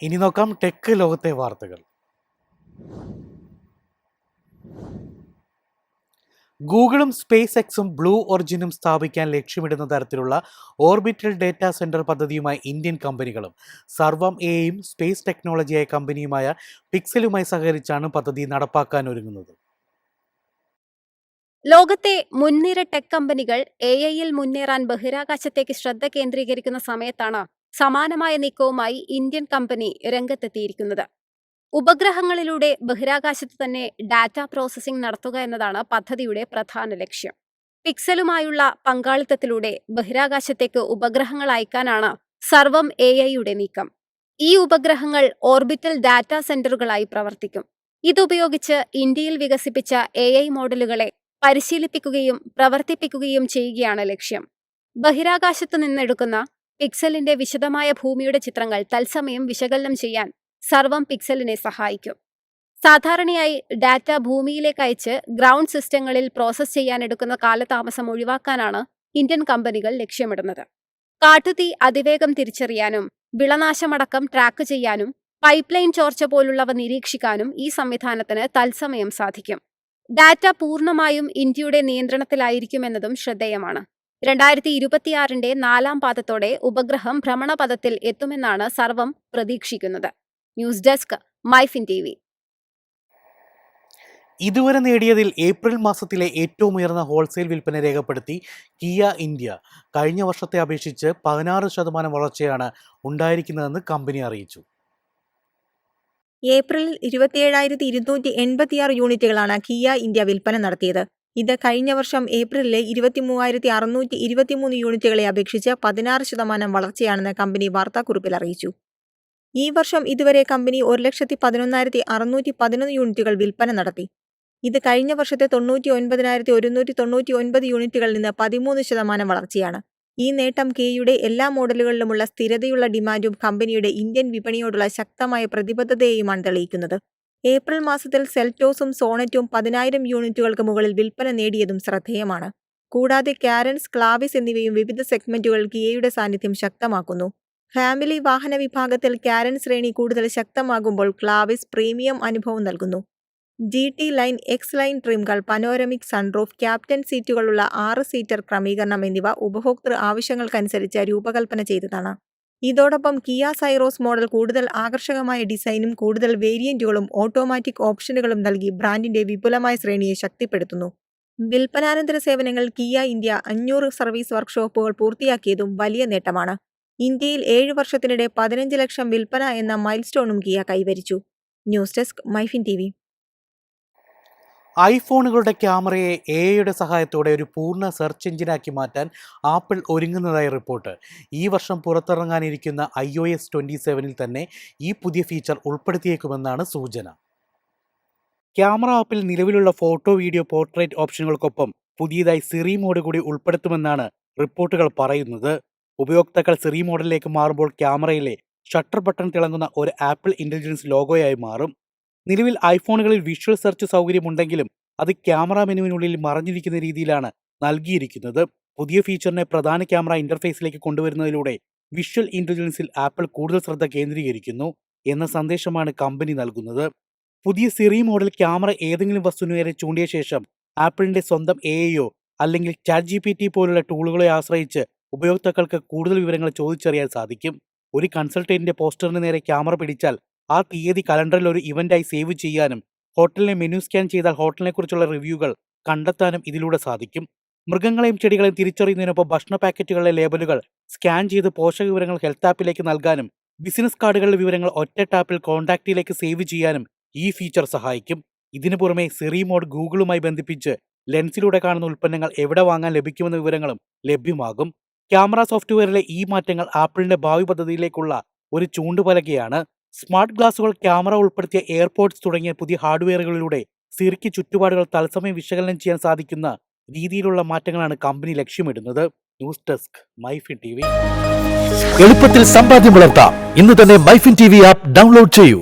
ഇനി നോക്കാം ടെക് ലോകത്തെ വാർത്തകൾ. ഗൂഗിളും സ്പേസ് എക്സും ബ്ലൂ ഒറിജിനും സ്ഥാപിക്കാൻ ലക്ഷ്യമിടുന്ന തരത്തിലുള്ള ഓർബിറ്റൽ ഡേറ്റാ സെന്റർ പദ്ധതിയുമായി ഇന്ത്യൻ കമ്പനികളും സർവം എയും സ്പേസ് ടെക്നോളജിയായ കമ്പനിയുമായ പിക്സലുമായി സഹകരിച്ചാണ് പദ്ധതി നടപ്പാക്കാൻ ഒരുങ്ങുന്നത്. ലോകത്തെ മുൻനിര ടെക് കമ്പനികൾ AI-യിൽ മുന്നേറാൻ ബഹിരാകാശത്തേക്ക് ശ്രദ്ധ കേന്ദ്രീകരിക്കുന്ന സമയത്താണ് സമാനമായ നീക്കവുമായി ഇന്ത്യൻ കമ്പനി രംഗത്തെത്തിയിരിക്കുന്നത്. ഉപഗ്രഹങ്ങളിലൂടെ ബഹിരാകാശത്ത് തന്നെ ഡാറ്റ പ്രോസസ്സിംഗ് നടത്തുക എന്നതാണ് പദ്ധതിയുടെ പ്രധാന ലക്ഷ്യം. പിക്സലുമായുള്ള പങ്കാളിത്തത്തിലൂടെ ബഹിരാകാശത്തേക്ക് ഉപഗ്രഹങ്ങൾ അയക്കാനാണ് സർവം AI-യുടെ നീക്കം. ഈ ഉപഗ്രഹങ്ങൾ ഓർബിറ്റൽ ഡാറ്റാ സെന്ററുകളായി പ്രവർത്തിക്കും. ഇതുപയോഗിച്ച് ഇന്ത്യയിൽ വികസിപ്പിച്ച AI മോഡലുകളെ പരിശീലിപ്പിക്കുകയും പ്രവർത്തിപ്പിക്കുകയും ചെയ്യുകയാണ് ലക്ഷ്യം. ബഹിരാകാശത്തു നിന്നെടുക്കുന്ന പിക്സലിന്റെ വിശദമായ ഭൂമിയുടെ ചിത്രങ്ങൾ തത്സമയം വിശകലനം ചെയ്യാൻ സർവം പിക്സലിനെ സഹായിക്കും. സാധാരണയായി ഡാറ്റ ഭൂമിയിലേക്ക് അയച്ച് ഗ്രൗണ്ട് സിസ്റ്റങ്ങളിൽ പ്രോസസ് ചെയ്യാനെടുക്കുന്ന കാലതാമസം ഒഴിവാക്കാനാണ് ഇന്ത്യൻ കമ്പനികൾ ലക്ഷ്യമിടുന്നത്. കാട്ടുതീ അതിവേഗം തിരിച്ചറിയാനും വിളനാശമടക്കം ട്രാക്ക് ചെയ്യാനും പൈപ്പ് ലൈൻ ചോർച്ച പോലുള്ളവ നിരീക്ഷിക്കാനും ഈ സംവിധാനത്തിന് തത്സമയം സാധിക്കും. ഡാറ്റ പൂർണ്ണമായും ഇന്ത്യയുടെ നിയന്ത്രണത്തിലായിരിക്കുമെന്നതും ശ്രദ്ധേയമാണ്. 2026 4ാം പാദത്തോടെ ഉപഗ്രഹം ഭ്രമണപഥത്തിൽ എത്തുമെന്നാണ് സർവം പ്രതീക്ഷിക്കുന്നത്. News desk MyFin TV. ഇതുവരെ നേടിയതിൽ ഏപ്രിൽ മാസത്തിലെ ഏറ്റവും ഉയർന്ന ഹോൾസെയിൽ വിൽപ്പന രേഖപ്പെടുത്തി കിയ ഇന്ത്യ. കഴിഞ്ഞ വർഷത്തെ അപേക്ഷിച്ച് 16% വളർച്ചയാണ് ഉണ്ടായിരിക്കുന്നതെന്ന് കമ്പനി അറിയിച്ചു. ഏപ്രിലിൽ 27,286 യൂണിറ്റുകളാണ് കിയ ഇന്ത്യ വിൽപ്പന നടത്തിയത്. ഇത് കഴിഞ്ഞ വർഷം ഏപ്രിലിലെ 23,623 യൂണിറ്റുകളെ അപേക്ഷിച്ച് 16% വളർച്ചയാണെന്ന് കമ്പനി വാർത്താക്കുറിപ്പിൽ അറിയിച്ചു. ഈ വർഷം ഇതുവരെ കമ്പനി 1,11,611 യൂണിറ്റുകൾ വിൽപ്പന നടത്തി. ഇത് കഴിഞ്ഞ വർഷത്തെ 99,199 യൂണിറ്റുകളിൽ നിന്ന് 13% വളർച്ചയാണ്. ഈ നേട്ടം കിയയുടെ എല്ലാ മോഡലുകളിലുമുള്ള സ്ഥിരതയുള്ള ഡിമാൻഡും കമ്പനിയുടെ ഇന്ത്യൻ വിപണിയോടുള്ള ശക്തമായ പ്രതിബദ്ധതയെയുമാണ് തെളിയിക്കുന്നത്. ഏപ്രിൽ മാസത്തിൽ സെൽറ്റോസും സോണറ്റും 10,000 യൂണിറ്റുകൾക്ക് മുകളിൽ വിൽപ്പന നേടിയതും ശ്രദ്ധേയമാണ്. കൂടാതെ കാരൻസ്, ക്ലാവിസ് എന്നിവയും വിവിധ സെഗ്മെന്റുകളിൽ കിയയുടെ സാന്നിധ്യം ശക്തമാക്കുന്നു. ഫാമിലി വാഹന വിഭാഗത്തിൽ കാരൻ ശ്രേണി കൂടുതൽ ശക്തമാകുമ്പോൾ ക്ലാവിസ് പ്രീമിയം അനുഭവം നൽകുന്നു. GT ലൈൻ, X ലൈൻ ട്രിമുകൾ, പനോരമിക് സൺറൂഫ്, ക്യാപ്റ്റൻ സീറ്റുകളുള്ള 6 സീറ്റർ ക്രമീകരണം എന്നിവ ഉപഭോക്തൃ ആവശ്യങ്ങൾക്കനുസരിച്ച് രൂപകൽപ്പന ചെയ്തതാണ്. ഇതോടൊപ്പം കിയ സൈറോസ് മോഡൽ കൂടുതൽ ആകർഷകമായ ഡിസൈനും കൂടുതൽ വേരിയന്റുകളും ഓട്ടോമാറ്റിക് ഓപ്ഷനുകളും നൽകി ബ്രാൻഡിന്റെ വിപുലമായ ശ്രേണിയെ ശക്തിപ്പെടുത്തുന്നു. വിൽപ്പനാനന്തര സേവനങ്ങൾ കിയ ഇന്ത്യ 500 സർവീസ് വർക്ക്ഷോപ്പുകൾ പൂർത്തിയാക്കിയതും വലിയ നേട്ടമാണ്. ഇന്ത്യയിൽ 7 വർഷത്തിനിടെ 15 ലക്ഷം വിൽപ്പന എന്ന മൈൽ സ്റ്റോണും കിയ കൈവരിച്ചു. News desk MyFin TV. ഐഫോണുകളുടെ ക്യാമറയെ AI-യുടെ സഹായത്തോടെ ഒരു പൂർണ്ണ സെർച്ച് എഞ്ചിനാക്കി മാറ്റാൻ ആപ്പിൾ ഒരുങ്ങുന്നതായി റിപ്പോർട്ട്. ഈ വർഷം പുറത്തിറങ്ങാനിരിക്കുന്ന iOS 27-ൽ തന്നെ ഈ പുതിയ ഫീച്ചർ ഉൾപ്പെടുത്തിയേക്കുമെന്നാണ് സൂചന. ക്യാമറ ആപ്പിൽ നിലവിലുള്ള ഫോട്ടോ, വീഡിയോ, പോർട്രേറ്റ് ഓപ്ഷനുകൾക്കൊപ്പം പുതിയതായി സിറി മോഡ് കൂടി ഉൾപ്പെടുത്തുമെന്നാണ് റിപ്പോർട്ടുകൾ പറയുന്നത്. ഉപയോക്താക്കൾ സിറി മോഡിലേക്ക് മാറുമ്പോൾ ക്യാമറയിലെ ഷട്ടർ ബട്ടൺ തിളങ്ങുന്ന ഒരു ആപ്പിൾ ഇന്റലിജൻസ് ലോഗോയായി മാറും. നിലവിൽ ഐഫോണുകളിൽ വിഷ്വൽ സെർച്ച് സൗകര്യമുണ്ടെങ്കിലും അത് ക്യാമറ മെനുവിനുള്ളിൽ മറഞ്ഞിരിക്കുന്ന രീതിയിലാണ് നൽകിയിരിക്കുന്നത്. പുതിയ ഫീച്ചറിനെ പ്രധാന ക്യാമറ ഇന്റർഫേസിലേക്ക് കൊണ്ടുവരുന്നതിലൂടെ വിഷ്വൽ ഇന്റലിജൻസിൽ ആപ്പിൾ കൂടുതൽ ശ്രദ്ധ കേന്ദ്രീകരിക്കുന്നു എന്ന സന്ദേശമാണ് കമ്പനി നൽകുന്നത്. പുതിയ സിറി മോഡൽ ക്യാമറ ഏതെങ്കിലും വസ്തുവിനു നേരെ ചൂണ്ടിയ ശേഷം ആപ്പിളിന്റെ സ്വന്തം AI-യോ അല്ലെങ്കിൽ ChatGPT പോലുള്ള ടൂളുകളെ ആശ്രയിച്ച് ഉപയോക്താക്കൾക്ക് കൂടുതൽ വിവരങ്ങൾ ചോദിച്ചറിയാൻ സാധിക്കും. ഒരു കൺസൾട്ടന്റിന്റെ പോസ്റ്ററിന് നേരെ ക്യാമറ പിടിച്ചാൽ ആ തീയതി കലണ്ടറിൽ ഒരു ഇവന്റായി സേവ് ചെയ്യാനും ഹോട്ടലിനെ മെനു സ്കാൻ ചെയ്താൽ ഹോട്ടലിനെ കുറിച്ചുള്ള റിവ്യൂകൾ കണ്ടെത്താനും ഇതിലൂടെ സാധിക്കും. മൃഗങ്ങളെയും ചെടികളെയും തിരിച്ചറിയുന്നതിനൊപ്പം ഭക്ഷണ പാക്കറ്റുകളിലെ ലേബലുകൾ സ്കാൻ ചെയ്ത് പോഷക വിവരങ്ങൾ ഹെൽത്ത് ആപ്പിലേക്ക് നൽകാനും ബിസിനസ് കാർഡുകളിലെ വിവരങ്ങൾ ഒറ്റ ടാപ്പിൽ കോൺടാക്റ്റിലേക്ക് സേവ് ചെയ്യാനും ഈ ഫീച്ചർ സഹായിക്കും. ഇതിനു പുറമെ സിറി മോഡ് ഗൂഗിളുമായി ബന്ധിപ്പിച്ച് ലെൻസിലൂടെ കാണുന്ന ഉൽപ്പന്നങ്ങൾ എവിടെ വാങ്ങാൻ ലഭിക്കുമെന്ന വിവരങ്ങളും ലഭ്യമാകും. ക്യാമറ സോഫ്റ്റ്വെയറിലെ ഈ മാറ്റങ്ങൾ ആപ്പിളിന്റെ ഭാവി പദ്ധതിയിലേക്കുള്ള ഒരു ചൂണ്ടുപലകയാണ്. സ്മാർട്ട് ഗ്ലാസുകൾ, ക്യാമറ ഉൾപ്പെടുത്തിയ എയർപോഡ്സ് തുടങ്ങിയ പുതിയ ഹാർഡ്വെയറുകളിലൂടെ സിറിക്ക് ചുറ്റുപാടുകൾ തത്സമയം വിശകലനം ചെയ്യാൻ സാധിക്കുന്ന രീതിയിലുള്ള മാറ്റങ്ങളാണ് കമ്പനി ലക്ഷ്യമിടുന്നത്. News desk MyFin TV. എളുപ്പത്തിൽ സമ്പാദ്യം വളർത്താം. ഇന്ന് തന്നെ മൈഫിൻ TV ആപ്പ് ഡൗൺലോഡ് ചെയ്യൂ.